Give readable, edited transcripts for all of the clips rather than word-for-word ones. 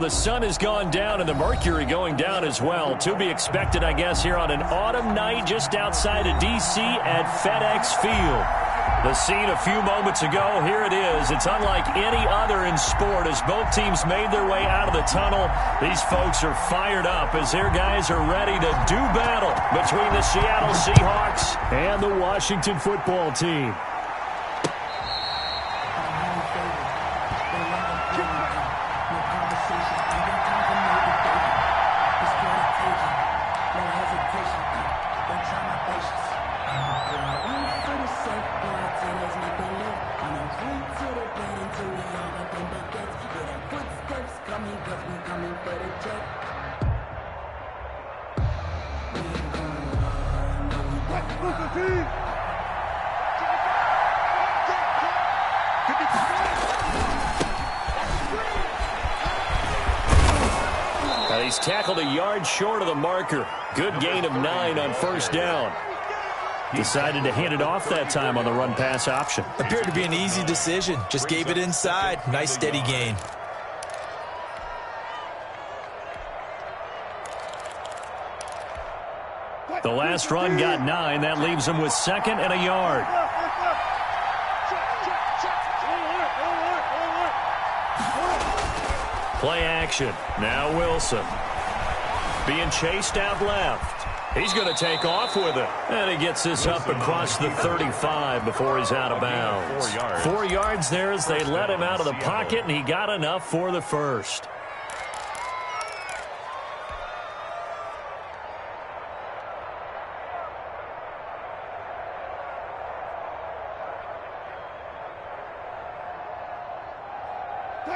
The sun has gone down and the mercury going down as well. To be expected, I guess, here on an autumn night just outside of D.C. at FedEx Field. The scene a few moments ago, here it is. It's unlike any other in sport as both teams made their way out of the tunnel. These folks are fired up as their guys are ready to do battle between the Seattle Seahawks and the Washington football team. He's tackled a yard short of the marker. Good gain of 9 on first down. Decided to hand it off that time on the run-pass option. Appeared to be an easy decision. Just gave it inside. Nice steady gain. The last run got 9. That leaves him with 2nd and a yard. Play action. Now Wilson. Being chased out left. He's going to take off with it. And he gets this up across the 35 before he's out of bounds. 4 yards there as they let him out of the pocket, and he got enough for the first.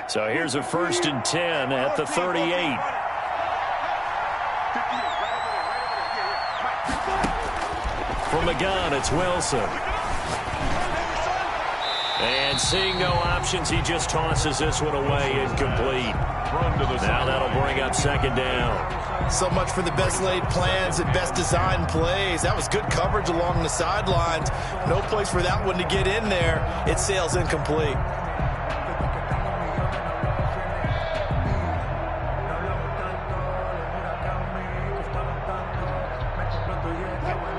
So here's a 1st and 10 at the 38. From the gun, it's Wilson. And seeing no options, he just tosses this one away incomplete. Now that'll bring up 2nd down. So much for the best laid plans and best designed plays. That was good coverage along the sidelines. No place for that one to get in there. It sails incomplete.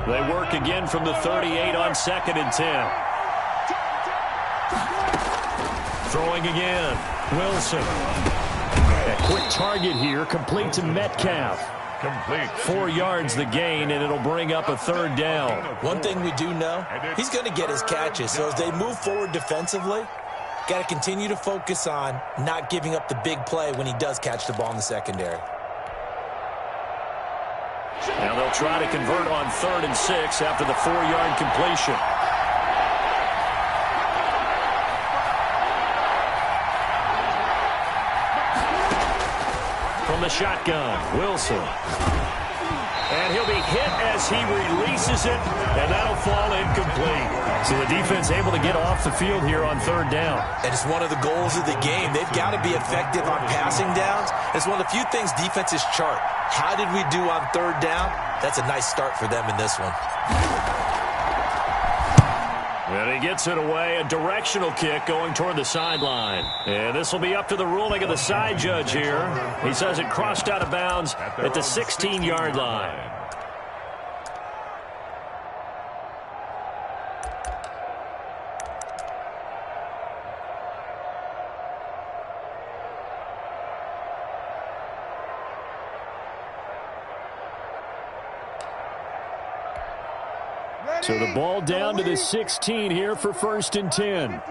They work again from the 38 on 2nd and 10. Throwing again. Wilson. A quick target here, complete to Metcalf. Complete. 4 yards the gain, and it'll bring up a 3rd down. One thing we do know, he's going to get his catches. So as they move forward defensively, got to continue to focus on not giving up the big play when he does catch the ball in the secondary. Now they'll try to convert on 3rd and 6 after the 4-yard completion. From the shotgun, Wilson. And he'll be hit as he releases it, and that'll fall incomplete. So the defense able to get off the field here on 3rd down. And it's one of the goals of the game. They've got to be effective on passing downs. It's one of the few things defenses chart. How did we do on 3rd down? That's a nice start for them in this one. And he gets it away, a directional kick going toward the sideline. And this will be up to the ruling of the side judge here. He says it crossed out of bounds at the 16-yard line. So the ball down to the 16 here for 1st and 10.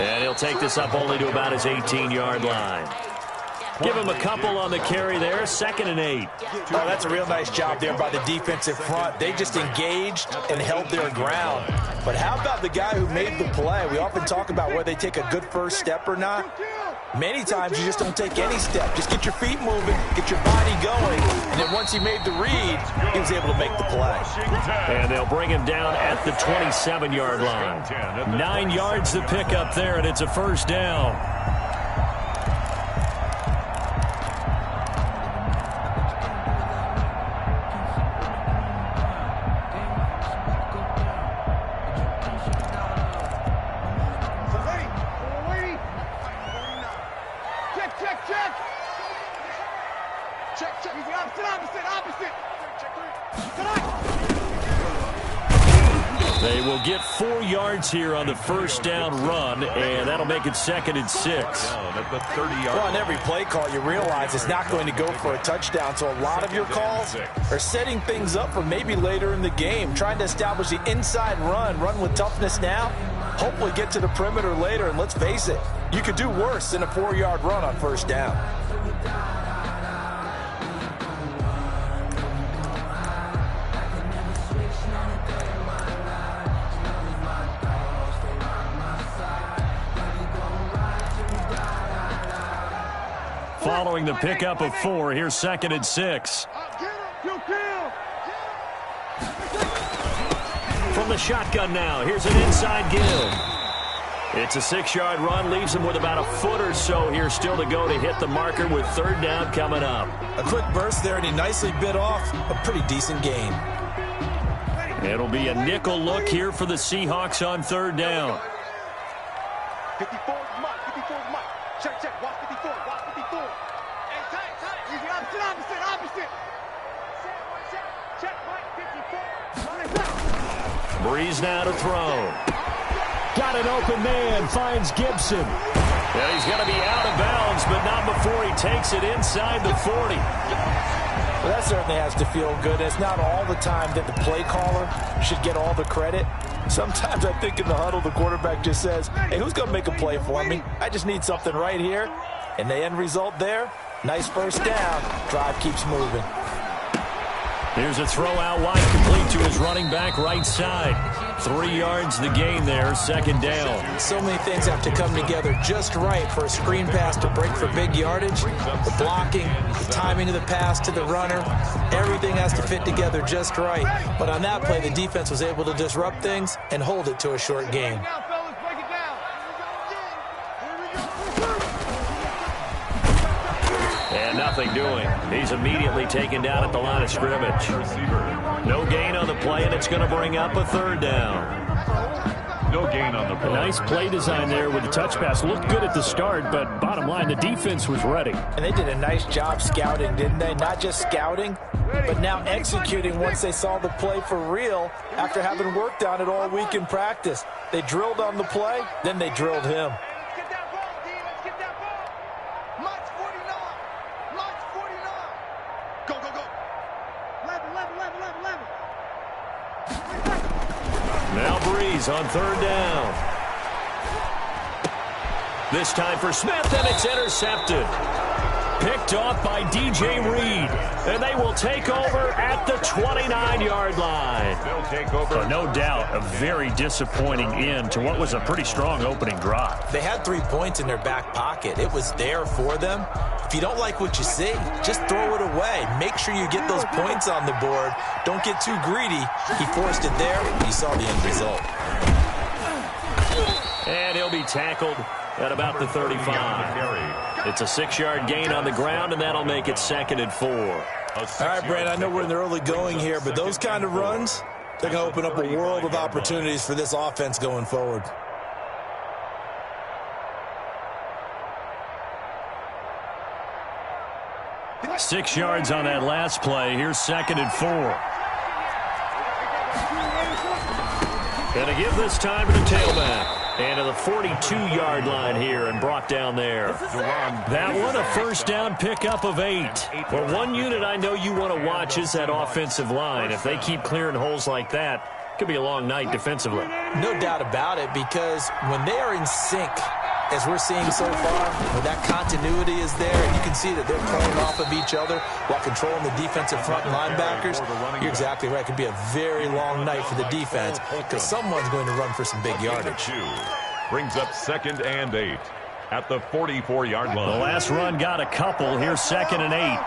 And he'll take this up only to about his 18-yard line. Give him a couple on the carry there, 2nd and 8. Oh, that's a real nice job there by the defensive front. They just engaged and held their ground. But how about the guy who made the play? We often talk about whether they take a good first step or not. Many times you just don't take any step. Just get your feet moving, get your body going, and then once he made the read, he was able to make the play. And they'll bring him down at the 27-yard line. 9 yards to pick up there, and it's a 1st down. They will get 4 yards here on the first down run, and that'll make it 2nd and 6. Well, on every play call, you realize it's not going to go for a touchdown, so a lot of your calls are setting things up for maybe later in the game, trying to establish the inside run with toughness now, hopefully get to the perimeter later, and let's face it, you could do worse than a 4-yard run on first down. Following the pickup of 4, here's 2nd and 6. From the shotgun now, here's an inside give. It's a 6-yard run, leaves him with about a foot or so here still to go to hit the marker with 3rd down coming up. A quick burst there, and he nicely bit off a pretty decent gain. It'll be a nickel look here for the Seahawks on 3rd down. 54 Mike, 54 Mike. Check, watch 54, watch 54. Hey, tight. Easy, opposite. Check, Mike, 54. Breeze now to throw. Got an open man, finds Gibson. Well, he's going to be out of bounds, but not before he takes it inside the 40. Well, that certainly has to feel good. It's not all the time that the play caller should get all the credit. Sometimes I think in the huddle, the quarterback just says, hey, who's going to make a play for me? I just need something right here. And the end result there, nice first down. Drive keeps moving. Here's a throw out wide, complete to his running back right side. 3 yards the gain there, 2nd down. So many things have to come together just right for a screen pass to break for big yardage. The blocking, the timing of the pass to the runner, everything has to fit together just right. But on that play, the defense was able to disrupt things and hold it to a short gain. And nothing doing. He's immediately taken down at the line of scrimmage. No gain on the play, and it's going to bring up a 3rd down. No gain on the play. A nice play design there with the touch pass. Looked good at the start, but bottom line, the defense was ready. And they did a nice job scouting, didn't they? Not just scouting, but now executing once they saw the play for real after having worked on it all week in practice. They drilled on the play, then they drilled him. Now Breeze on 3rd down. This time for Smith, and it's intercepted. Picked off by DJ Reed. And they will take over at the 29-yard line. They'll take over. So no doubt a very disappointing end to what was a pretty strong opening drive. They had 3 points in their back pocket. It was there for them. If you don't like what you see, just throw it away. Make sure you get those points on the board. Don't get too greedy. He forced it there. You saw the end result. And he'll be tackled at about the 35. It's a 6-yard gain on the ground, and that'll make it 2nd and 4. All right, Brad, I know we're in the early going here, but those kind of runs, they're going to open up a world of opportunities for this offense going forward. Six yards on that last play. Here's 2nd and 4. And a give this time to the tailback. And to the 42-yard line here and brought down there. That one, a first down pickup of 8. Well, one unit I know you want to watch is that offensive line. If they keep clearing holes like that, it could be a long night defensively. No doubt about it, because when they are in sync, as we're seeing so far, when that continuity is there, and you can see that they're playing off of each other while controlling the defensive front linebackers, you're exactly right. It could be a very long night for the defense because someone's going to run for some big yardage. Brings up 2nd and 8 at the 44-yard line. The last run got a couple. Here's 2nd and 8.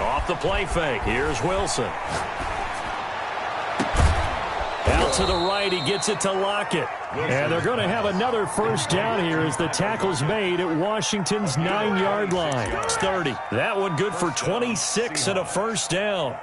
Off the play fake. Here's Wilson. Out to the right, he gets it to Lockett. And they're going to have another first down here as the tackle's made at Washington's 9-yard line. It's 30. That one good for 26 and a first down.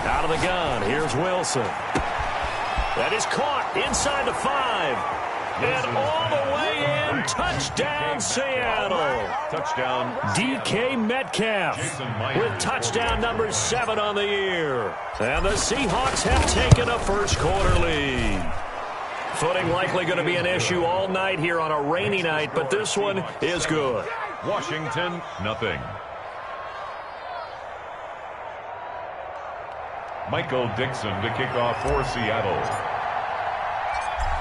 Out of the gun, here's Wilson. That is caught inside the 5. And all the way in, touchdown Seattle. Touchdown. DK Metcalf with touchdown number 7 on the year. And the Seahawks have taken a first quarter lead. Footing likely going to be an issue all night here on a rainy night, but this one is good. Washington, nothing. Michael Dixon to kick off for Seattle.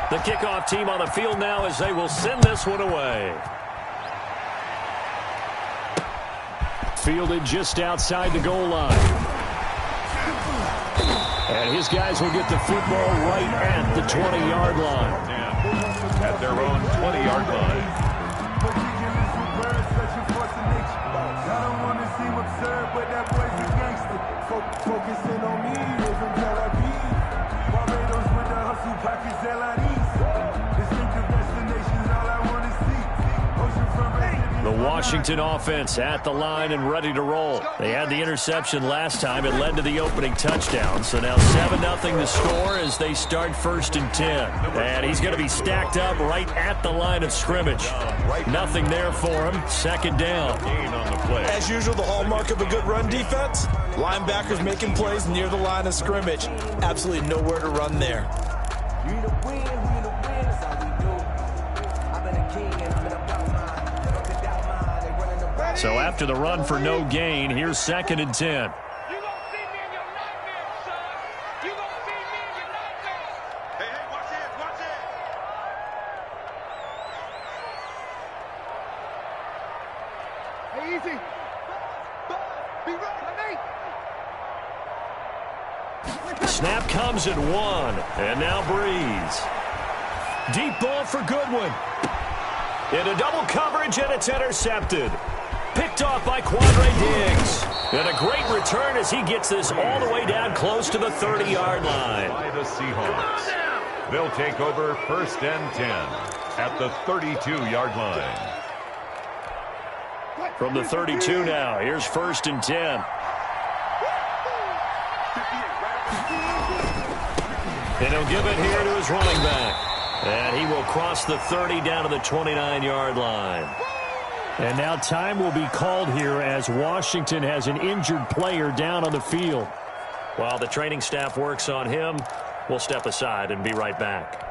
The kickoff team on the field now as they will send this one away. Fielded just outside the goal line. And his guys will get the football right at the 20-yard line. At their own 20-yard line. Focusing on me, live in Tel Aviv. Barbados with the hustle, pockets LIDs. Distinctive destinations, all I want to see. Ocean front. The Washington offense at the line and ready to roll. They had the interception last time. It led to the opening touchdown. So now 7-0 to score as they start 1st and 10. And he's going to be stacked up right at the line of scrimmage. Nothing there for him. 2nd down. As usual, the hallmark of a good run defense, linebackers making plays near the line of scrimmage. Absolutely nowhere to run there. So after the run for no gain, here's 2nd and 10. Snap comes at 1, and now Breeze. Deep ball for Goodwin. Into double coverage, and it's intercepted. Picked off by Quandre Diggs. And a great return as he gets this all the way down close to the 30-yard line. By the Seahawks. They'll take over 1st and 10 at the 32-yard line. From the 32 now, here's 1st and 10. And he'll give it here to his running back. And he will cross the 30 down to the 29-yard line. And now time will be called here as Washington has an injured player down on the field. While the training staff works on him, we'll step aside and be right back.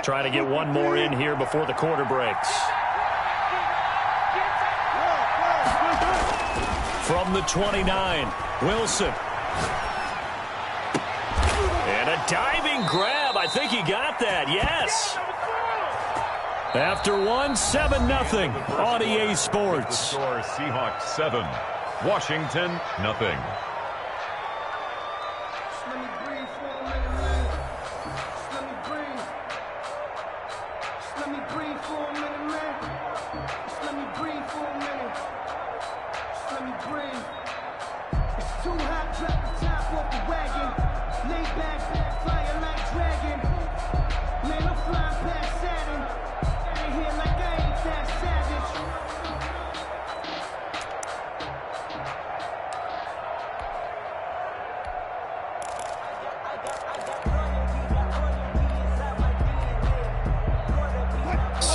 Trying to get one more in here before the quarter breaks. From the 29, Wilson. And a diving grab. I think he got that. Yes. After 1, 7-0 on EA Sports. Score Seahawks 7, Washington nothing.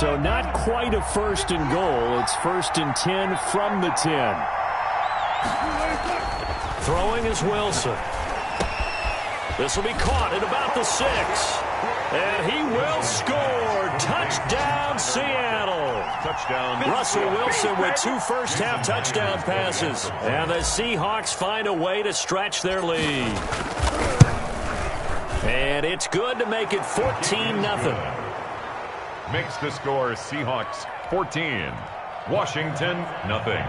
So not quite a 1st and goal. It's 1st and 10 from the 10. Throwing is Wilson. This will be caught at about the 6. And he will score. Touchdown, Seattle. Touchdown. Russell Wilson with 2 first-half touchdown passes. And the Seahawks find a way to stretch their lead. And it's good to make it 14-0. Makes the score Seahawks 14, Washington nothing.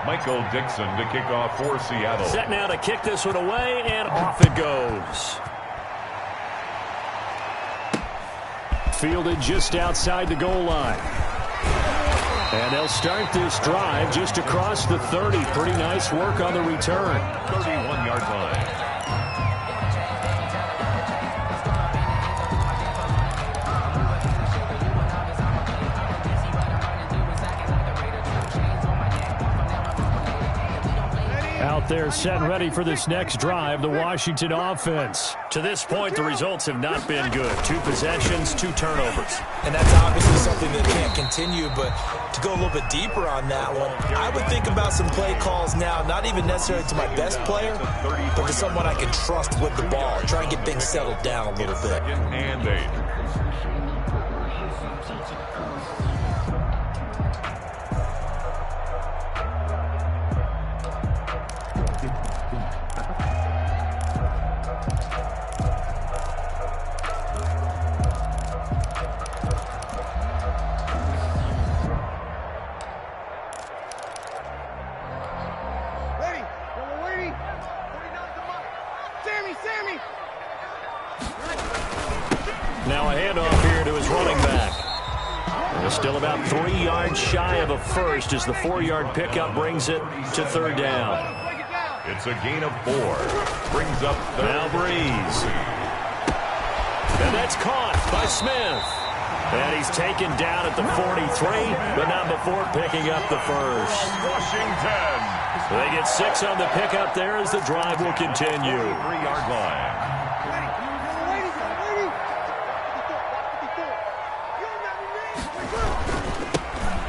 Michael Dixon to kick off for Seattle. Set now to kick this one away, and off it goes. Fielded just outside the goal line. And they'll start this drive just across the 30. Pretty nice work on the return. 31-yard line. Out there set and ready for this next drive, the Washington offense. To this point, the results have not been good. 2 possessions, 2 turnovers. And that's obviously something that can't continue, but to go a little bit deeper on that one, I would think about some play calls now, not even necessarily to my best player, but to someone I can trust with the ball. Try and get things settled down a little bit. 2nd and 8. Now a handoff here to his running back. They're still about 3 yards shy of a first as the 4-yard pickup brings it to 3rd down. It's a gain of 4. Brings up Now Breeze. And that's caught by Smith. And he's taken down at the 43, but not before picking up the first. Washington. They get 6 on the pickup there as the drive will continue. 3-yard line.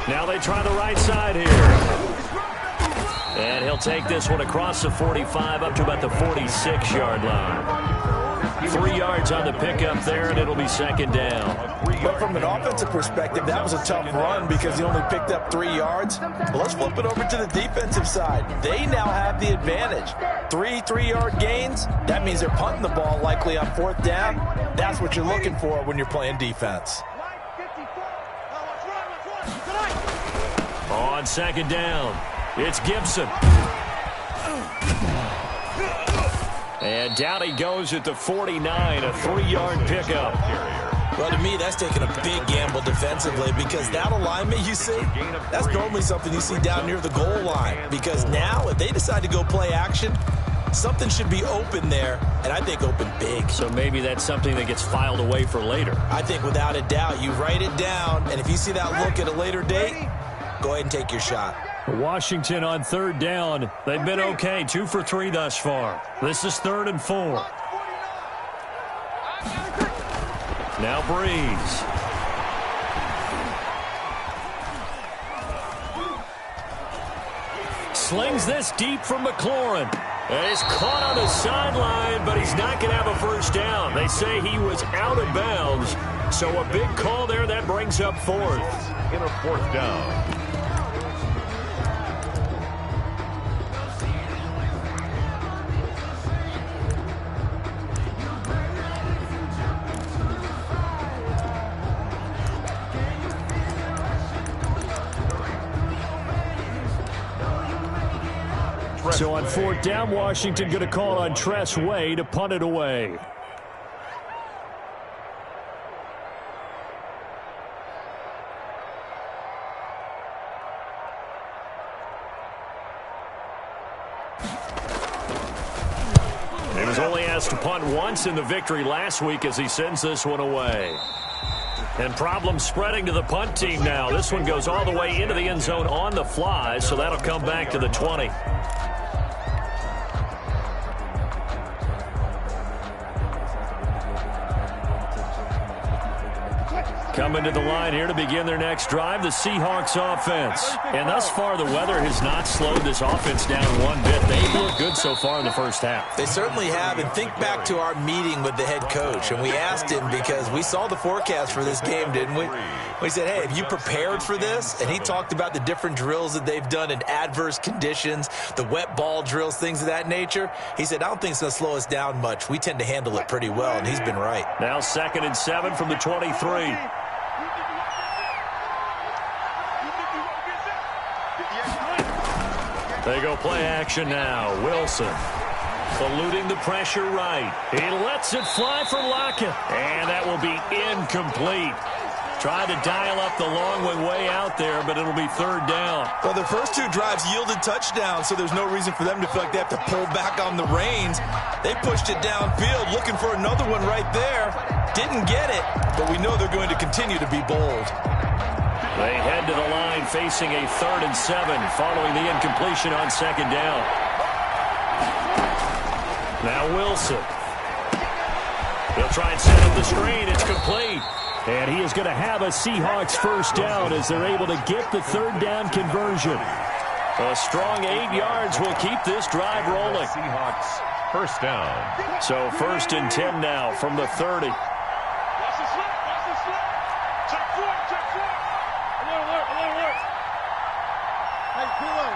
Now they try the right side here. And he'll take this one across the 45 up to about the 46-yard line. 3 yards on the pickup there, and it'll be 2nd down. But from an offensive perspective, that was a tough run because he only picked up 3 yards. But let's flip it over to the defensive side. They now have the advantage. 3 3-yard gains, that means they're punting the ball likely on 4th down. That's what you're looking for when you're playing defense. On 2nd down, it's Gibson. And down he goes at the 49, a 3-yard pickup. Well, to me, that's taking a big gamble defensively because that alignment you see, that's normally something you see down near the goal line. Because now, if they decide to go play action, something should be open there, and I think open big. So maybe that's something that gets filed away for later. I think without a doubt, you write it down, and if you see that look at a later date, go ahead and take your shot. Washington on 3rd down. They've been okay, 2 for 3 thus far. This is 3rd and 4. Now Breeze. Slings this deep from McLaurin. And he's caught on the sideline, but he's not going to have a first down. They say he was out of bounds. So a big call there that brings up 4th. In a 4th down. So on 4th down, Washington going to call on Tress Way to punt it away. He was only asked to punt once in the victory last week as he sends this one away. And problems spreading to the punt team now. This one goes all the way into the end zone on the fly, so that'll come back to the 20. Coming to the line here to begin their next drive, the Seahawks offense. And thus far, the weather has not slowed this offense down one bit. They've looked good so far in the first half. They certainly have. And think back to our meeting with the head coach. And we asked him because we saw the forecast for this game, didn't we? We said, hey, have you prepared for this? And he talked about the different drills that they've done in adverse conditions, the wet ball drills, things of that nature. He said, I don't think it's going to slow us down much. We tend to handle it pretty well, and he's been right. Now 2nd and 7 from the 23. They go play action now. Wilson eluding the pressure right. He lets it fly for Lockett. And that will be incomplete. Tried to dial up the long way out there, but it'll be third down. Well, the first two drives yielded touchdowns, so there's no reason for them to feel like they have to pull back on the reins. They pushed it downfield, looking for another one right there. Didn't get it, but we know they're going to continue to be bold. They head to the line facing a 3rd and 7 following the incompletion on second down. Now Wilson. He'll try and set up the screen. It's complete. And he is going to have a Seahawks first down as they're able to get the third down conversion. A strong 8 yards will keep this drive rolling. Seahawks first down. So 1st and 10 now from the 30. Watch the slip. Watch the slip. Check forward. Check forward. Alert. Hey, Kilo.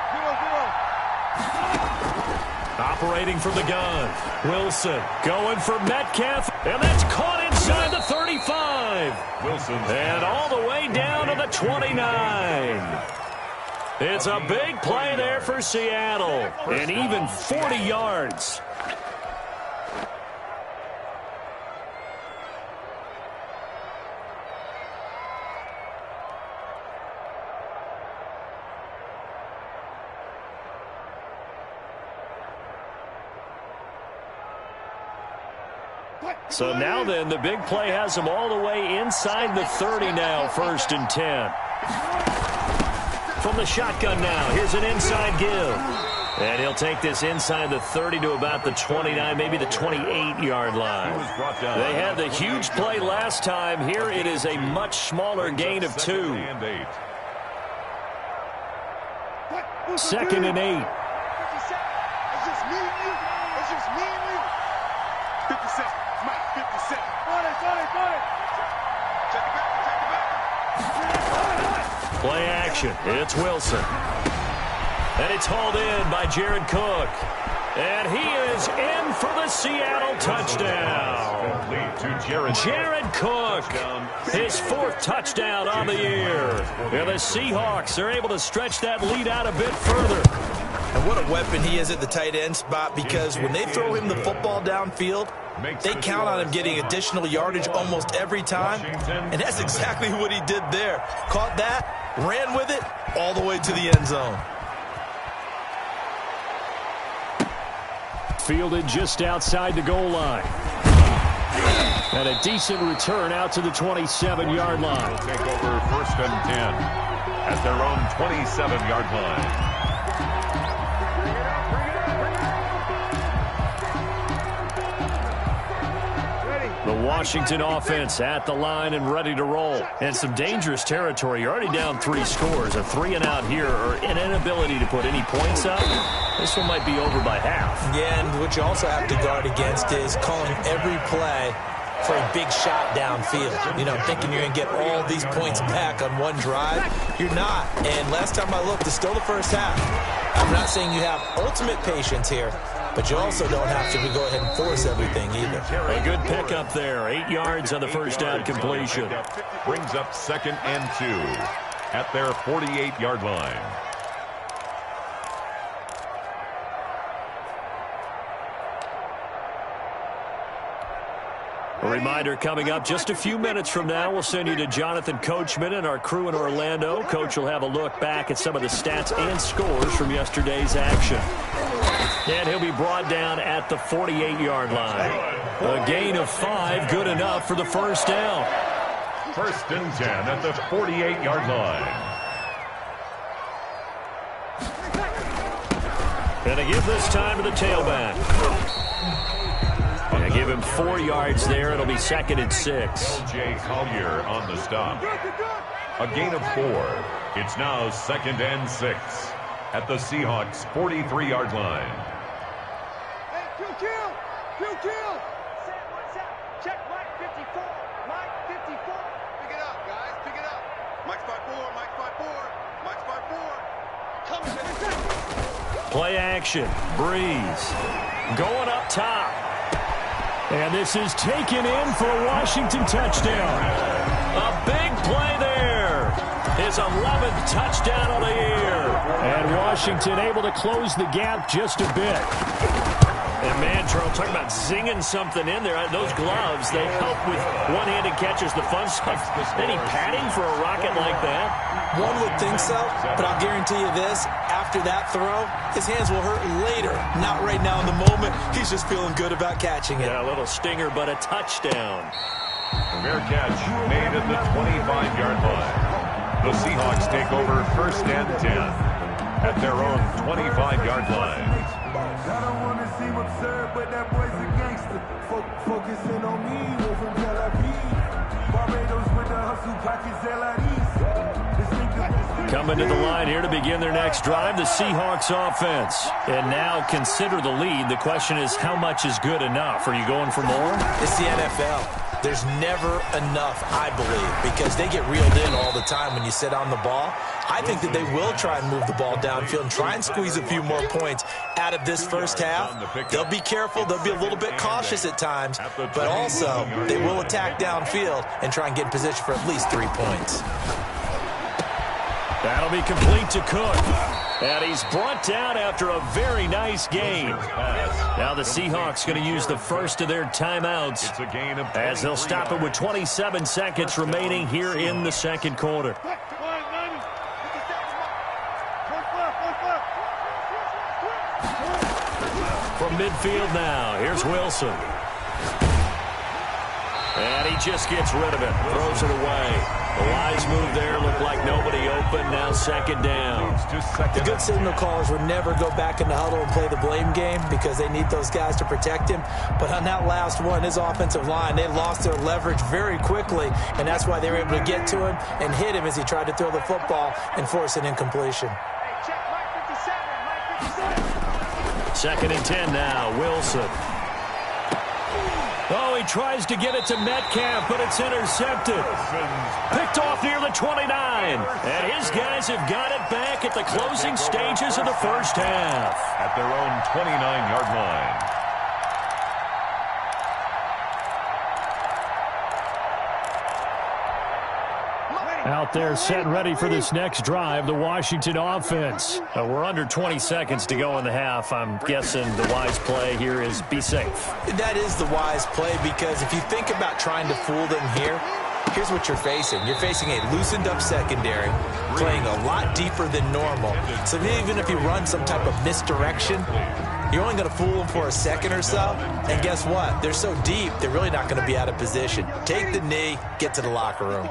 Operating from the gun. Wilson going for Metcalf. And that's caught inside the 35. Wilson. And all the way down to the 29. It's a big play there for Seattle. And even 40 yards. So now then, the big play has them all the way inside the 30 now, 1st and 10. From the shotgun now, here's an inside give. And he'll take this inside the 30 to about the 29, maybe the 28-yard line. They had the huge play last time. Here it is a much smaller gain of 2. 2nd and 8. It's just me and you. It's just me and you. 50 seconds. Mike, 50 seconds. Got it. Check it back. Play action. It's Wilson. And it's hauled in by Jared Cook. And he is in for the Seattle touchdown. Jared Cook, his 4th touchdown on the year. And the Seahawks are able to stretch that lead out a bit further. And what a weapon he is at the tight end spot, because when they throw him the football downfield, they count on him getting additional yardage almost every time. And that's exactly what he did there. Caught that, ran with it, all the way to the end zone. Fielded just outside the goal line. And a decent return out to the 27-yard line. Take over 1st and 10 at their own 27-yard line. The Washington offense at the line and ready to roll. And some dangerous territory. You're already down 3 scores. A 3-and-out here, or an inability to put any points up. This one might be over by half. Yeah, and what you also have to guard against is calling every play for a big shot downfield. You know, thinking you're going to get all these points back on one drive. You're not. And last time I looked, it's still the first half. I'm not saying you have ultimate patience here, but you also don't have to go ahead and force everything either. A good pickup there. 8 yards on the first down completion. Brings up 2nd and 2 at their 48-yard line. A reminder coming up just a few minutes from now, we'll send you to Jonathan Coachman and our crew in Orlando. Coach will have a look back at some of the stats and scores from yesterday's action. And he'll be brought down at the 48-yard line. A gain of 5, good enough for the first down. 1st and 10 at the 48-yard line. And they give this time to the tailback. And they give him 4 yards there. It'll be 2nd and 6. Jay Collier on the stop. A gain of 4. It's now 2nd and 6 at the Seahawks 43-yard line. Hey, kill. Set, what's up? Check Mike 54. Mike 54. Pick it up, guys. Pick it up. Mike's 5'4. Mike's 5'4. Mike's 5'4. Coming, baby. Play action. Breeze. Going up top. And this is taken in for a Washington touchdown. A big play there. His 11th touchdown of the year. And Washington able to close the gap just a bit. And man, Charles, talking about zinging something in there. Those gloves, they help with one-handed catches, the fun stuff. Any padding for a rocket like that? One would think so, but I'll guarantee you this. After that throw, his hands will hurt later. Not right now in the moment. He's just feeling good about catching it. Yeah, a little stinger, but a touchdown. Fair catch made at the 25-yard line. The Seahawks take over 1st and 10 at their own 25-yard line. I don't want to seem absurd, but that boy's a gangster. Focusing on me, we're from Tel Aviv. Barbados with the hustle, pockets Coming to the line here to begin their next drive, the Seahawks offense. And now consider the lead. The question is, how much is good enough? Are you going for more? It's the NFL. There's never enough, I believe, because they get reeled in all the time when you sit on the ball. I think that they will try and move the ball downfield and try and squeeze a few more points out of this first half. They'll be careful. They'll be a little bit cautious at times, but also they will attack downfield and try and get in position for at least 3 points. That'll be complete to Cook. And he's brought down after a very nice game. Now the Seahawks going to use the first of their timeouts as they'll stop it with 27 seconds remaining here in the second quarter. From midfield now, here's Wilson. And he just gets rid of it, throws it away. The wise move there, looked like nobody open, now second down. The good signal callers would never go back in the huddle and play the blame game because they need those guys to protect him. But on that last one, his offensive line, they lost their leverage very quickly, and that's why they were able to get to him and hit him as he tried to throw the football and force an incompletion. Second and 10 now, Wilson. Oh, he tries to get it to Metcalf, but it's intercepted. Picked off near the 29. And his guys have got it back at the closing stages of the first half. At their own 29-yard line. Out there set ready for this next drive, the Washington offense. We're under 20 seconds to go in the half. I'm guessing the wise play here is be safe. That is the wise play because if you think about trying to fool them here, here's what you're facing. You're facing a loosened up secondary, playing a lot deeper than normal. So even if you run some type of misdirection, you're only going to fool them for a second or so. And guess what? They're so deep, they're really not going to be out of position. Take the knee, get to the locker room.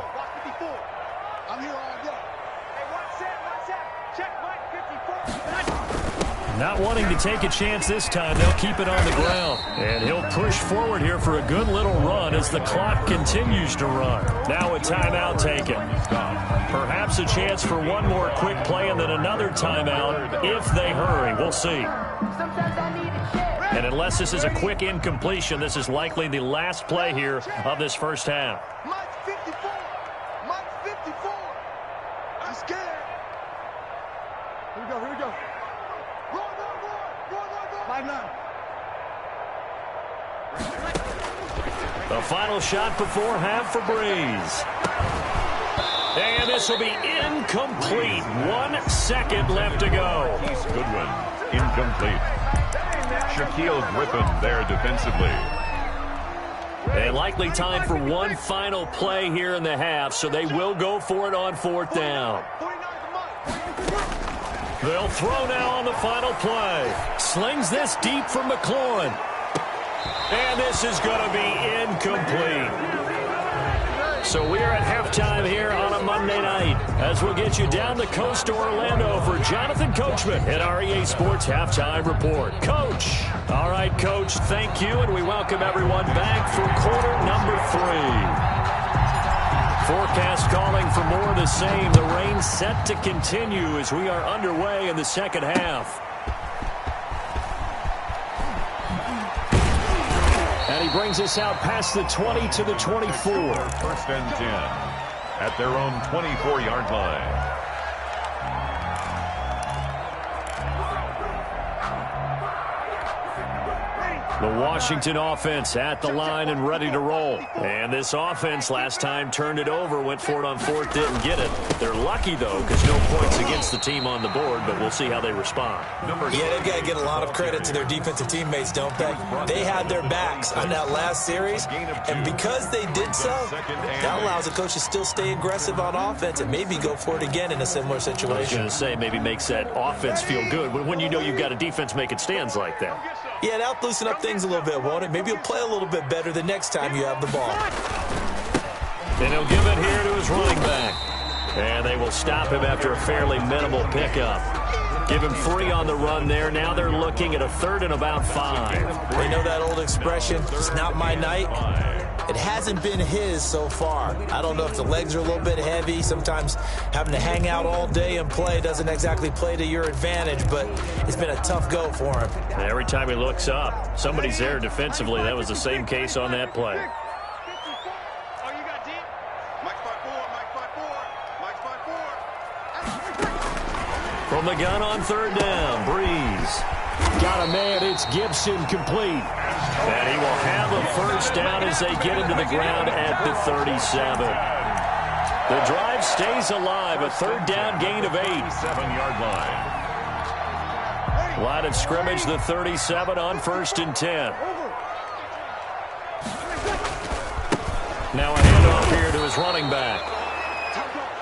Not wanting to take a chance this time, they'll keep it on the ground. And he'll push forward here for a good little run as the clock continues to run. Now a timeout taken. Perhaps a chance for one more quick play and then another timeout if they hurry. We'll see. And unless this is a quick incompletion, this is likely the last play here of this first half. Mike 54. Mike 54. I'm scared. Here we go. Here we go. The final shot before half for Breeze. And this will be incomplete. 1 second left to go. Keith Goodwin, incomplete. Shaquille Griffin there defensively. And likely time for one final play here in the half, so they will go for it on 4th down. They'll throw now on the final play. Slings this deep for McLaurin. And this is going to be incomplete. So we are at halftime here on a Monday night as we'll get you down the coast to Orlando for Jonathan Coachman at our EA Sports Halftime Report. Coach. All right, Coach, thank you, and we welcome everyone back for quarter number 3. Forecast calling for more of the same. The rain set to continue as we are underway in the second half. And he brings us out past the 20 to the 24. 1st and 10 at their own 24-yard line. The Washington offense at the line and ready to roll. And this offense last time turned it over, went for it on fourth, didn't get it. They're lucky, though, because no points against the team on the board, but we'll see how they respond. Yeah, they've got to get a lot of credit to their defensive teammates, don't they? They had their backs on that last series, and because they did so, that allows the coach to still stay aggressive on offense and maybe go for it again in a similar situation. I was going to say, maybe makes that offense feel good when you know you've got a defense making stands like that. Yeah, that'll loosen up things a little bit, won't it? Maybe he'll play a little bit better the next time you have the ball. And he'll give it here to his running back. And they will stop him after a fairly minimal pickup. Give him 3 on the run there. Now they're looking at a 3rd and about 5. They know that old expression, it's not my night. It hasn't been his so far. I don't know if the legs are a little bit heavy. Sometimes having to hang out all day and play doesn't exactly play to your advantage, but it's been a tough go for him. Every time he looks up, somebody's there defensively. That was the same case on that play. Oh, you got deep? Mike's 5-4, Mike's 5-4. From the gun on 3rd down, Breeze. Got a man, it's Gibson, complete. And he will have a 1st down as they get him to the ground at the 37. The drive stays alive, a 3rd down gain of 8. 7-yard line. Line of scrimmage, the 37 on 1st and 10. Now a handoff here to his running back.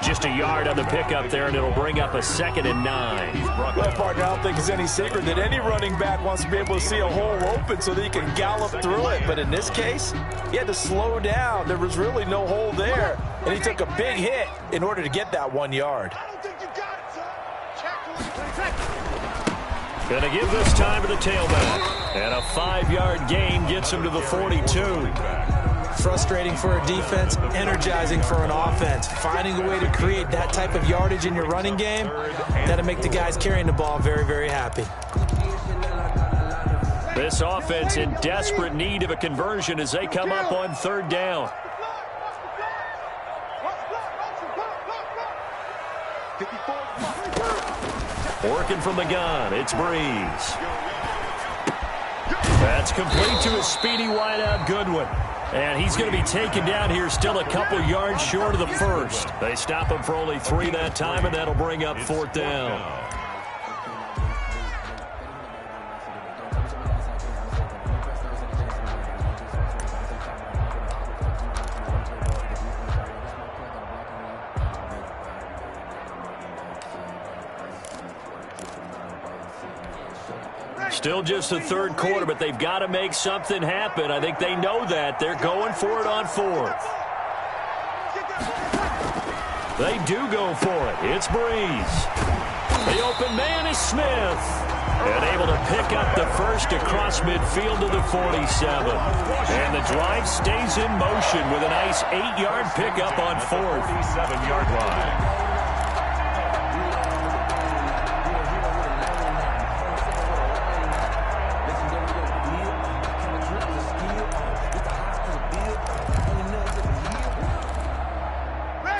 Just a yard on the pickup there, and it'll bring up a 2nd and 9. Well, partner, I don't think it's any secret that any running back wants to be able to see a hole open so that he can gallop through it. But in this case, he had to slow down. There was really no hole there, and he took a big hit in order to get that 1 yard. I don't think you got it, son. Check. Going to give this time to the tailback. And a 5-yard gain gets him to the 42. Frustrating for a defense, energizing for an offense. Finding a way to create that type of yardage in your running game, that'll make the guys carrying the ball very, very happy. This offense in desperate need of a conversion as they come up on 3rd down. Working from the gun, it's Breeze. That's complete to a speedy wideout Goodwin. And he's going to be taken down here still a couple yards short of the 1st. They stop him for only 3 that time, and that'll bring up 4th down. Still just the 3rd quarter, but they've got to make something happen. I think they know that. They're going for it on 4th. They do go for it. It's Breeze. The open man is Smith. And able to pick up the 1st across midfield to the 47. And the drive stays in motion with a nice 8-yard pickup on 4th. 7-yard line.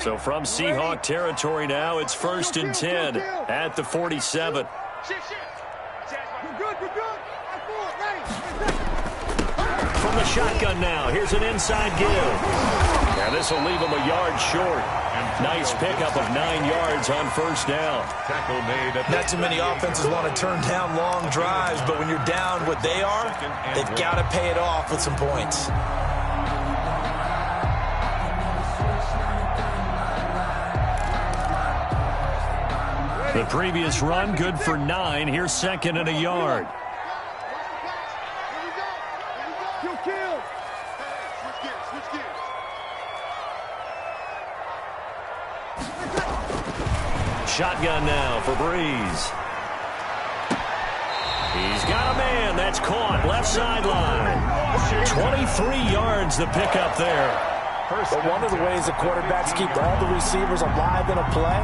So from Seahawk territory now, it's 1st and 10 at the 47. From the shotgun now, here's an inside give. Now this will leave him a yard short. Nice pickup of 9 yards on 1st down. Tackle made at Not too many offenses want to turn down long drives, but when you're down what they are, they've got to pay it off with some points. The previous run, good for 9. Here's 2nd and a yard. Shotgun now for Breeze. He's got a man. That's caught. Left sideline. 23 yards the pickup there. But one of the ways the quarterbacks keep all the receivers alive in a play,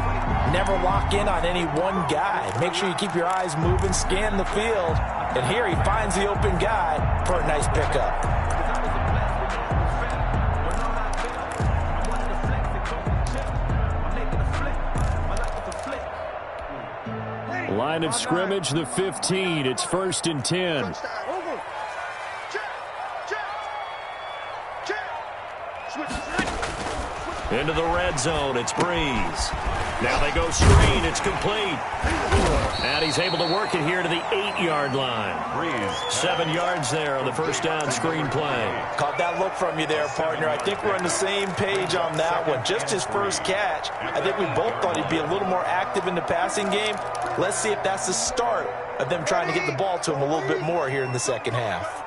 never lock in on any one guy. Make sure you keep your eyes moving, scan the field. And here he finds the open guy for a nice pickup. Line of scrimmage, the 15. It's 1st and 10. Into the red zone, it's Breeze. Now they go screen, it's complete. And he's able to work it here to the 8-yard line. Breeze. 7 yards there on the first down screen play. Caught that look from you there, partner. I think we're on the same page on that one. Just his first catch. I think we both thought he'd be a little more active in the passing game. Let's see if that's the start of them trying to get the ball to him a little bit more here in the second half.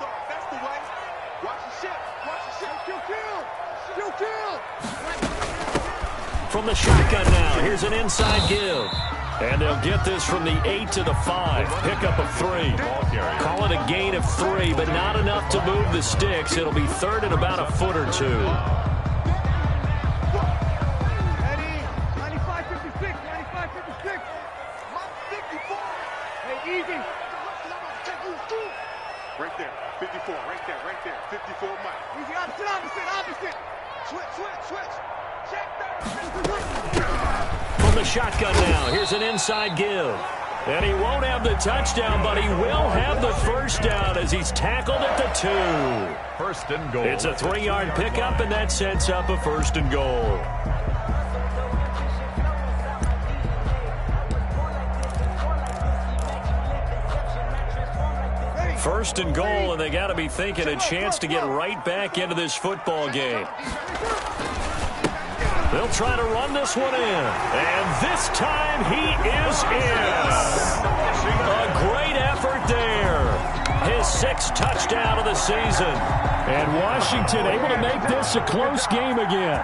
From the shotgun now, here's an inside give. And they'll get this from the 8 to the 5. Pickup of 3. Call it a gain of 3, but not enough to move the sticks. It'll be third and about a foot or two. 95-56, 95-56. Hey, easy. Right there, 54, right there, 54, Mike. Easy, opposite. Switch. Check that. From the shotgun now, here's an inside give. And he won't have the touchdown, but he will have the first down as he's tackled at the 2. First and goal. It's a 3-yard pickup, and that sets up a first and goal. First and goal, and they got to be thinking a chance to get right back into this football game. They'll try to run this one in, and this time he is in. A great effort there. His 6th touchdown of the season. And Washington able to make this a close game again.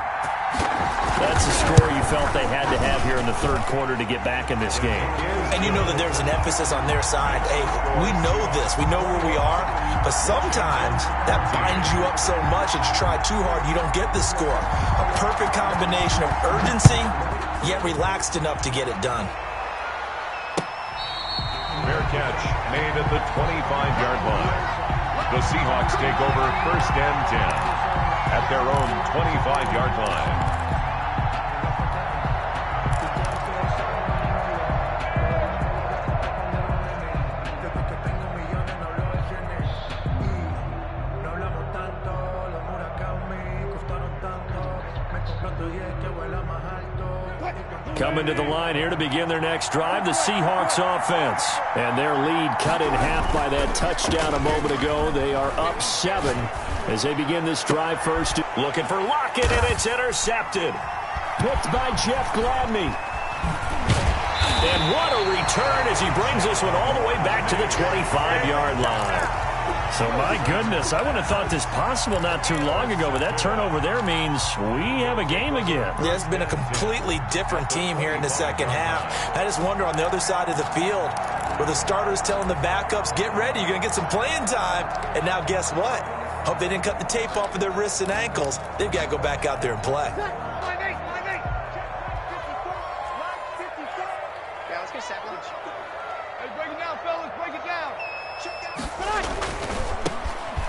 That's the score you felt they had to have here in the third quarter to get back in this game. And you know that there's an emphasis on their side. Hey, we know this. We know where we are. But sometimes that binds you up so much that you try too hard, you don't get the score. A perfect combination of urgency, yet relaxed enough to get it done. Fair catch made at the 25-yard line. The Seahawks take over first and 10 at their own 25-yard line. Coming to the line here to begin their next drive, the Seahawks offense. And their lead cut in half by that touchdown a moment ago. They are up 7 as they begin this drive first. Looking for Lockett, and it's intercepted. Picked by Jeff Gladney. And what a return as he brings this one all the way back to the 25-yard line. So, my goodness, I wouldn't have thought this possible not too long ago, but that turnover there means we have a game again. Yeah, it's been a completely different team here in the second half. I just wonder on the other side of the field, where the starters telling the backups, get ready, you're going to get some playing time. And now guess what? Hope they didn't cut the tape off of their wrists and ankles. They've got to go back out there and play. Yeah, let's get sack lunch. Hey, break it down, fellas, break it down.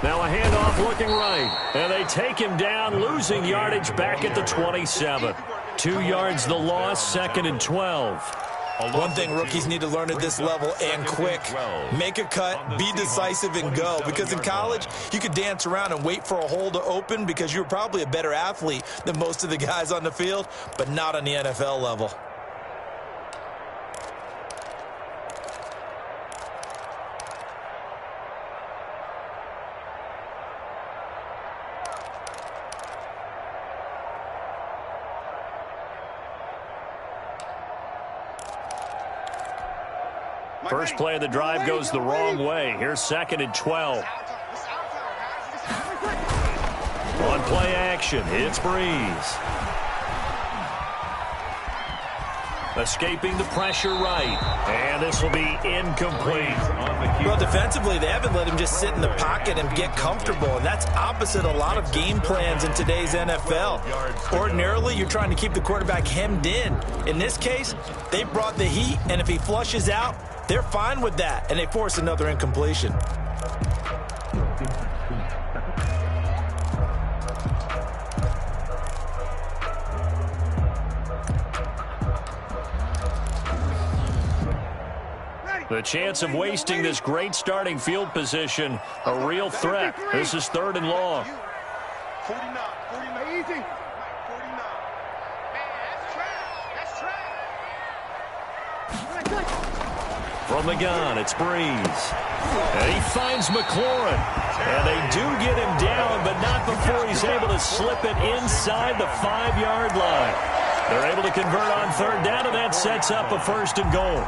Now a handoff looking right. And they take him down, losing yardage back at the 27. 2 yards the loss, 2nd and 12. One thing rookies need to learn at this level, and quick, make a cut, be decisive, and go. Because in college, you could dance around and wait for a hole to open because you're probably a better athlete than most of the guys on the field, but not on the NFL level. First play of the drive goes the wrong way. Here's 2nd and 12. On play action, it's Breeze. Escaping the pressure right. And this will be incomplete. Well, defensively, they haven't let him just sit in the pocket and get comfortable, and that's opposite a lot of game plans in today's NFL. Ordinarily, you're trying to keep the quarterback hemmed in. In this case, they brought the heat, and if he flushes out, they're fine with that, and they force another incompletion. The chance of wasting this great starting field position, a real threat. This is 3rd and long. 49, easy. 49. From the gun, it's Breeze. And he finds McLaurin. And they do get him down, but not before he's able to slip it inside the 5-yard line. They're able to convert on third down, and that sets up a 1st and goal.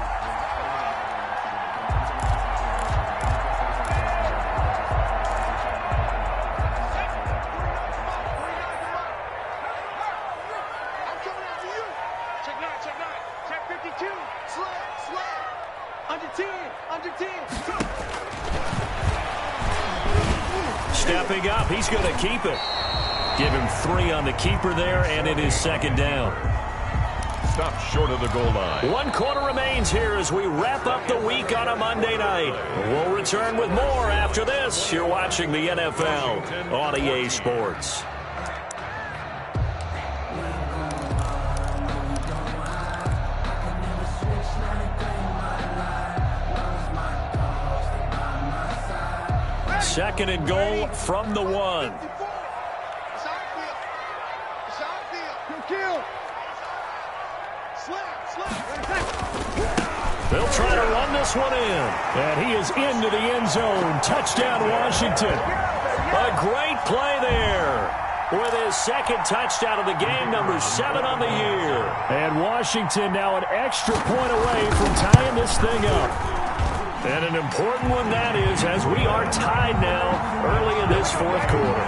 Stepping up, he's going to keep it. Give him 3 on the keeper there, and it is 2nd down. Stop short of the goal line. 1 quarter remains here as we wrap up the week on a Monday night. We'll return with more after this. You're watching the NFL on EA Sports. Second and goal from the 1. They'll try to run this one in. And he is into the end zone. Touchdown, Washington. A great play there. With his 2nd touchdown of the game, number 7 on the year. And Washington now an extra point away from tying this thing up. And an important one that is, as we are tied now early in this 4th quarter.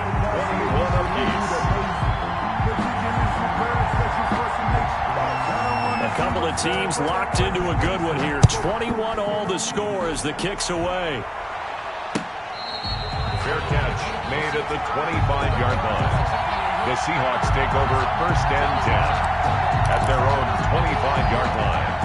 A couple of teams locked into a good one here. 21 all the score as the kick's away. Fair catch made at the 25-yard line. The Seahawks take over 1st and 10 at their own 25-yard line.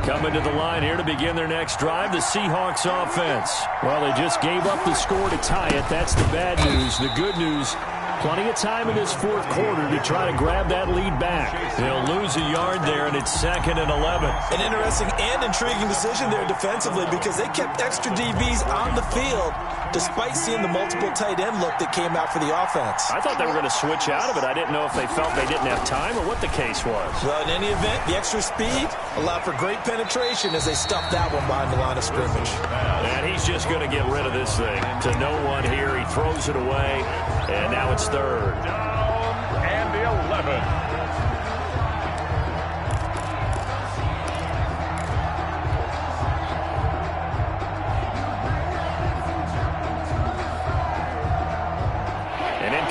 Coming to the line here to begin their next drive, the Seahawks offense. Well, they just gave up the score to tie it. That's the bad news. The good news, plenty of time in this 4th quarter to try to grab that lead back. They'll lose a yard there, and it's 2nd and 11. An interesting and intriguing decision there defensively because they kept extra DBs on the field despite seeing the multiple tight end look that came out for the offense. I thought they were going to switch out of it. I didn't know if they felt they didn't have time or what the case was. Well, in any event, the extra speed allowed for great penetration as they stuffed that one behind the line of scrimmage. And he's just going to get rid of this thing. To no one here, he throws it away, and now it's 3rd. Down and 11.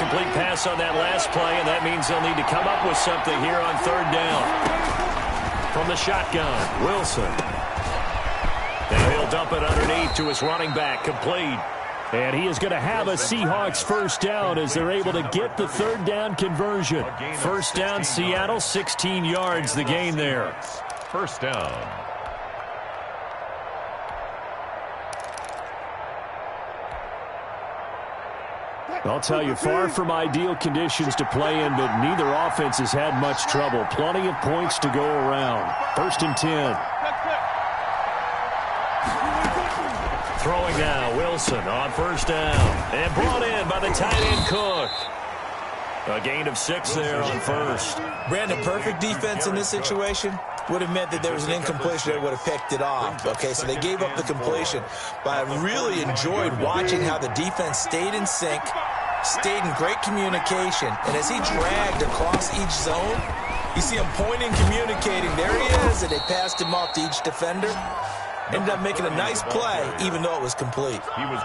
Complete pass on that last play, and that means they'll need to come up with something here on 3rd down. From the shotgun, Wilson. And he'll dump it underneath to his running back, complete. And he is going to have a Seahawks 1st down as they're able to get the 3rd down conversion. 1st down, Seattle, 16 yards the gain there. 1st down. I'll tell you, far from ideal conditions to play in, but neither offense has had much trouble. Plenty of points to go around. 1st and 10. Throwing now, Wilson on 1st down. And brought in by the tight end Cook. A gain of 6 there on 1st. Brandon, perfect defense in this situation would have meant that there was an incompletion that would have picked it off. Okay, so they gave up the completion. But I really enjoyed watching how the defense stayed in sync, stayed in great communication. And as he dragged across each zone, you see him pointing, communicating. There he is, and they passed him off to each defender. Ended up making a nice play, even though it was complete.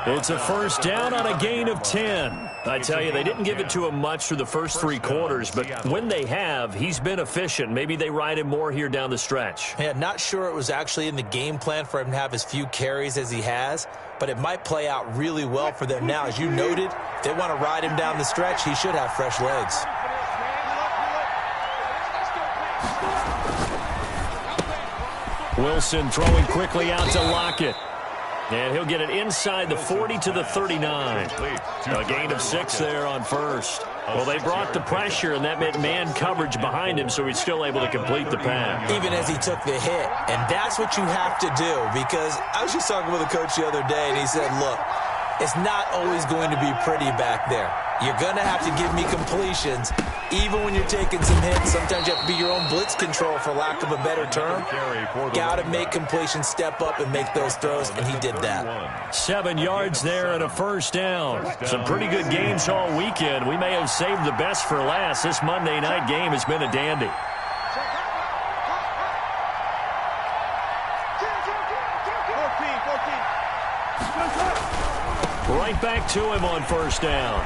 It's a 1st down on a gain of 10. I tell you, they didn't give it to him much through the first 3 quarters, but when they have, he's been efficient. Maybe they ride him more here down the stretch. Yeah, not sure it was actually in the game plan for him to have as few carries as he has, but it might play out really well for them now. As you noted, if they want to ride him down the stretch, he should have fresh legs. Wilson throwing quickly out to Lockett. And he'll get it inside the 40 to the 39. A gain of 6 there on 1st. Well, they brought the pressure, and that meant man coverage behind him, so he's still able to complete the pass. Even as he took the hit. And that's what you have to do, because I was just talking with a coach the other day, and he said, look, it's not always going to be pretty back there. You're going to have to give me completions. Even when you're taking some hits, sometimes you have to be your own blitz control, for lack of a better term. Got to make completions, step up and make those throws, and he did that. 7 yards there and a first down. Some pretty good games all weekend. We may have saved the best for last. This Monday night game has been a dandy. Right back to him on first down.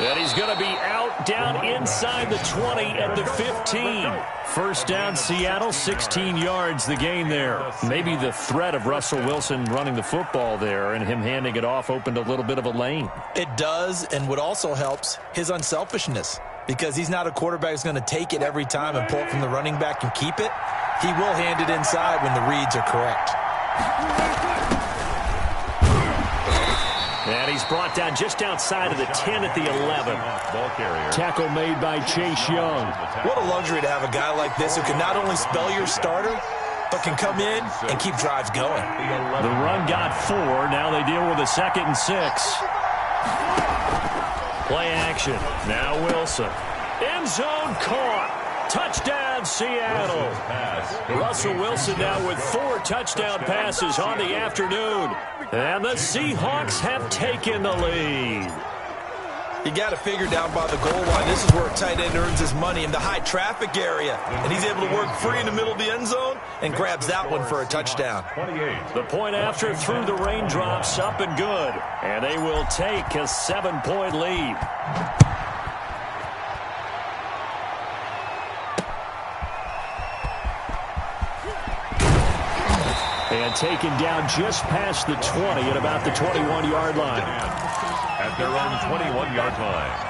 And he's going to be out down inside the 20 at the 15. First down, Seattle, 16 yards the gain there. Maybe the threat of Russell Wilson running the football there and him handing it off opened a little bit of a lane. It does, and what also helps, his unselfishness. Because he's not a quarterback who's going to take it every time and pull it from the running back and keep it. He will hand it inside when the reads are correct. And he's brought down just outside of the 10 at the 11. Tackle made by Chase Young. What a luxury to have a guy like this who can not only spell your starter, but can come in and keep drives going. The run got 4. Now they deal with a 2nd and 6. Play action. Now Wilson. End zone caught. Touchdown, Seattle. Russell Wilson now with 4 touchdown passes on the afternoon. And the Seahawks have taken the lead. You got to figure down by the goal line. This is where a tight end earns his money, in the high traffic area. And he's able to work free in the middle of the end zone and grabs that one for a touchdown. The point after through the raindrops, up and good. And they will take a 7-point lead. And taken down just past the 20 at about the 21-yard line. At their own 21-yard line.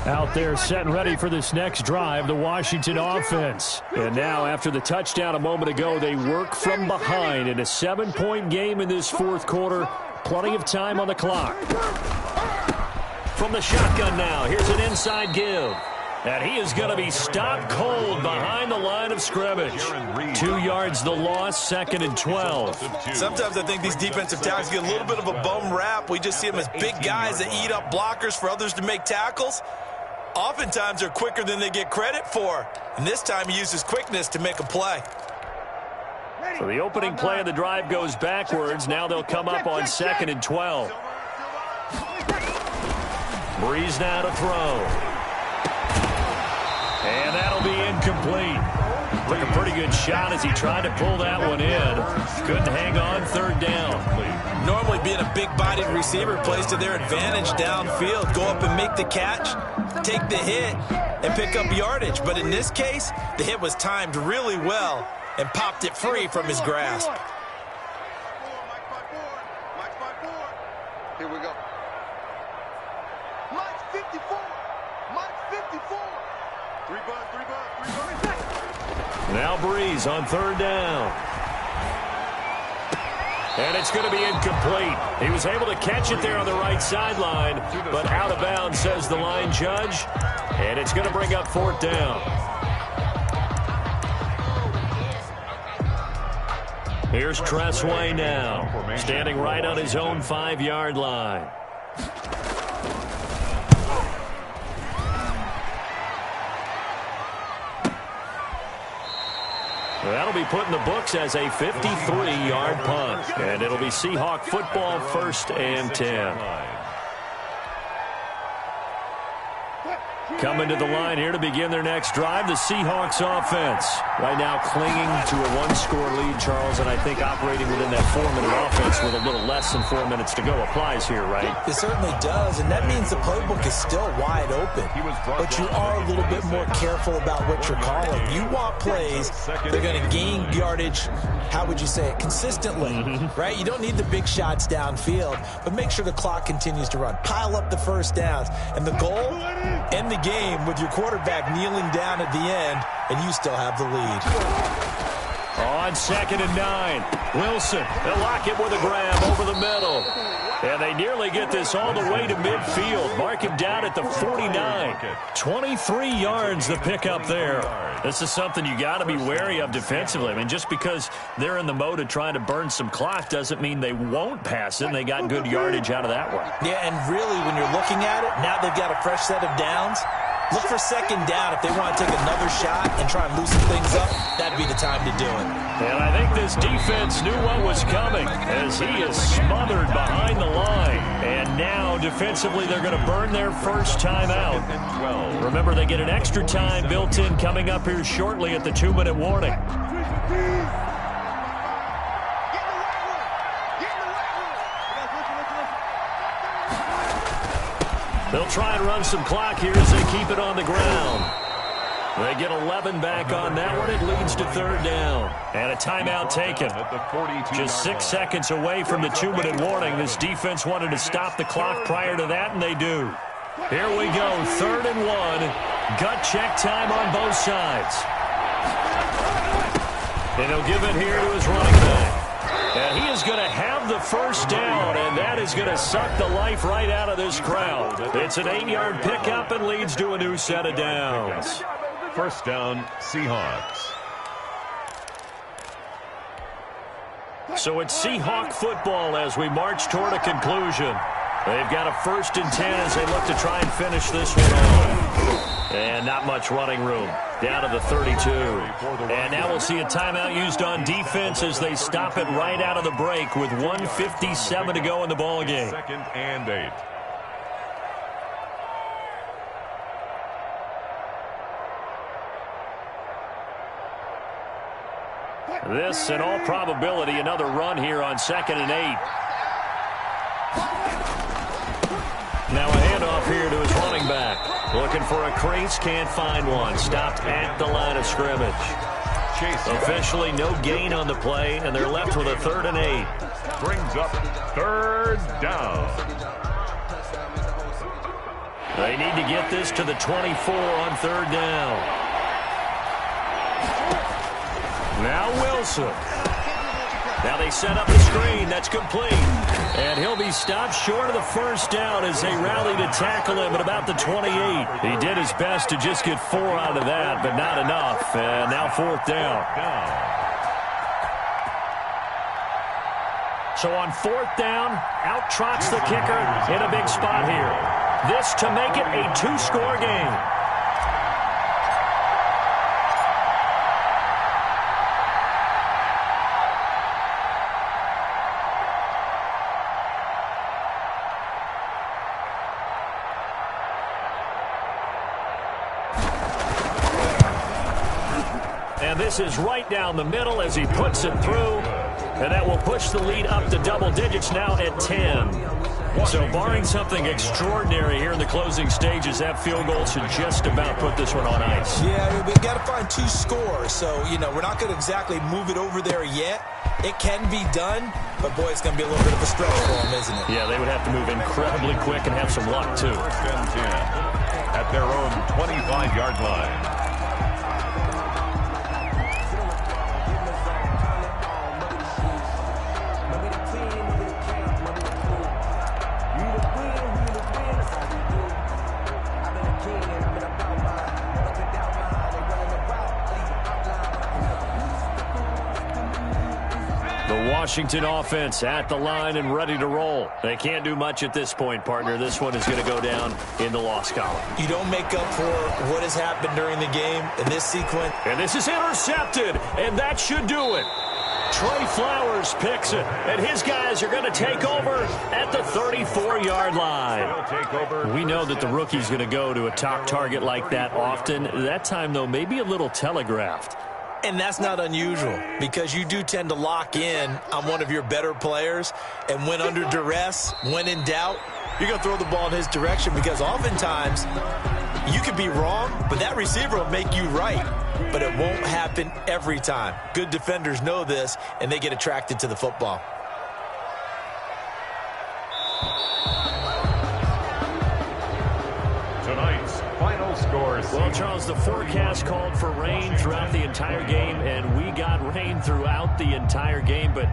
Out there set and ready for this next drive, the Washington offense. And now after the touchdown a moment ago, they work from behind in a 7-point game in this fourth quarter. Plenty of time on the clock. From the shotgun now, here's an inside give. And he is going to be stopped cold behind the line of scrimmage. 2 yards the loss, 2nd and 12. Sometimes I think these defensive tackles get a little bit of a bum rap. We just see them as big guys that eat up blockers for others to make tackles. Oftentimes they're quicker than they get credit for. And this time he uses quickness to make a play. So the opening play of the drive goes backwards. Now they'll come up on 2nd and 12. Breeze now to throw. And that'll be incomplete. Took a pretty good shot as he tried to pull that one in. Couldn't hang on, 3rd down. Normally being a big-bodied receiver plays to their advantage downfield. Go up and make the catch, take the hit, and pick up yardage. But in this case, the hit was timed really well and popped it free from his grasp. Here we go. Mike's 54. Mike's 54. 3 bucks, 3 bucks, 3 bucks. Now Breeze on 3rd down. And it's going to be incomplete. He was able to catch it there on the right sideline, but out of bounds, says the line judge. And it's going to bring up 4th down. Here's Tressway now, standing right on his own 5-yard line. That'll be put in the books as a 53-yard punt. And it'll be Seahawk football, 1st and 10. Coming to the line here to begin their next drive, the Seahawks offense. Right now clinging to a 1-score lead, Charles, and I think operating within that 4-minute offense with a little less than 4 minutes to go applies here, right? It certainly does, and that means the playbook is still wide open. But you are a little bit more careful about what you're calling. You want plays that are going to gain yardage, how would you say it, consistently, right? You don't need the big shots downfield, but make sure the clock continues to run. Pile up the first downs, and the goal, end the game with your quarterback kneeling down at the end, and you still have the lead. On 2nd and 9, Wilson, they'll lock it with a grab over the middle. And they nearly get this all the way to midfield. Mark him down at the 49. 23 yards the pickup there. This is something you got to be wary of defensively. I mean, just because they're in the mode of trying to burn some clock doesn't mean they won't pass it. And they got good yardage out of that one. Yeah, and really, when you're looking at it, now they've got a fresh set of downs. Look for 2nd down if they want to take another shot and try and loosen things up. That'd be the time to do it. And I think this defense knew what was coming as he is smothered behind the line. And now, defensively, they're going to burn their first time out. Remember, they get an extra time built in coming up here shortly at the 2-minute warning. They'll try and run some clock here as they keep it on the ground. They get 11 back on that one. It leads to 3rd down. And a timeout taken. Just 6 seconds away from the 2-minute warning. This defense wanted to stop the clock prior to that, and they do. Here we go, 3rd and 1. Gut check time on both sides. And he'll give it here to his running back. And he is going to have the first down, and that is going to suck the life right out of this crowd. It's an 8-yard pickup and leads to a new set of downs. First down, Seahawks. So it's Seahawk football as we march toward a conclusion. They've got a 1st and 10 as they look to try and finish this one off. And not much running room. Down to the 32. And now we'll see a timeout used on defense as they stop it right out of the break with 1:57 to go in the ballgame. 2nd and 8. This, in all probability, another run here on 2nd and 8. Now a handoff here to his running back. Looking for a crease, can't find one. Stopped at the line of scrimmage. Officially no gain on the play, and they're left with a 3rd and 8. Brings up 3rd down. They need to get this to the 24 on 3rd down. Now Wilson. Now they set up the screen. That's complete. And he'll be stopped short of the first down as they rally to tackle him at about the 28. He did his best to just get 4 out of that, but not enough. And now 4th down. So on 4th down, out trots the kicker in a big spot here. This to make it a 2-score game. And this is right down the middle as he puts it through. And that will push the lead up to double digits now at 10. So barring something extraordinary here in the closing stages, that field goal should just about put this one on ice. Yeah, we've got to find 2 scores. So, we're not going to exactly move it over there yet. It can be done, but, boy, it's going to be a little bit of a stretch for them, isn't it? Yeah, they would have to move incredibly quick and have some luck, too. 1st and 10 at their own 25-yard line. Washington offense at the line and ready to roll. They can't do much at this point, partner. This one is going to go down in the loss column. You don't make up for what has happened during the game in this sequence. And this is intercepted, and that should do it. Trey Flowers picks it, and his guys are going to take over at the 34-yard line. We know that the rookie's going to go to a top target like that often. That time, though, maybe a little telegraphed. And that's not unusual because you do tend to lock in on one of your better players, and when under duress, when in doubt, you're going to throw the ball in his direction because oftentimes you could be wrong, but that receiver will make you right. But it won't happen every time. Good defenders know this, and they get attracted to the football. Tonight's final score. score. Well, Charles, the forecast called for rain throughout the entire game, and we got rain throughout the entire game. But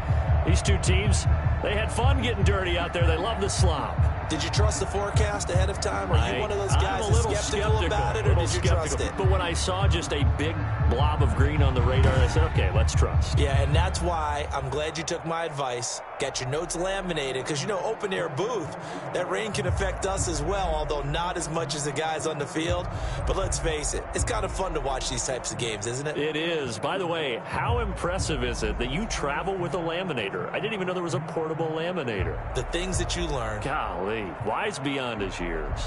these two teams, they had fun getting dirty out there. They love the slop. Did you trust the forecast ahead of time? Are you one of those guys that's skeptical about it, or did you trust it? But when I saw just a big blob of green on the radar, I said, okay, let's trust. Yeah, and that's why I'm glad you took my advice. Got your notes laminated, because, you know, open-air booth, that rain can affect us as well, although not as much as the guys on the field. But let's face it, it's kind of fun to watch these types of games, isn't it? It is. By the way, how impressive is it that you travel with a laminator? I didn't even know there was a portable laminator. The things that you learn. Golly, wise beyond his years.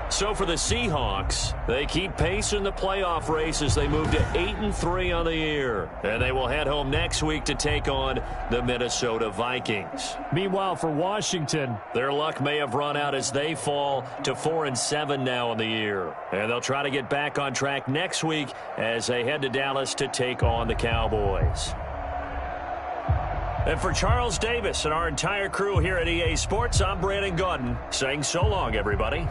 So for the Seahawks, they keep pace in the playoff race as they move to 8-3 on the year. And they will head home next week to take on the Minnesota Vikings. Meanwhile, for Washington, their luck may have run out as they fall to 4-7 now on the year. And they'll try to get back on track next week as they head to Dallas to take on the Cowboys. And for Charles Davis and our entire crew here at EA Sports, I'm Brandon Gaudin saying so long, everybody.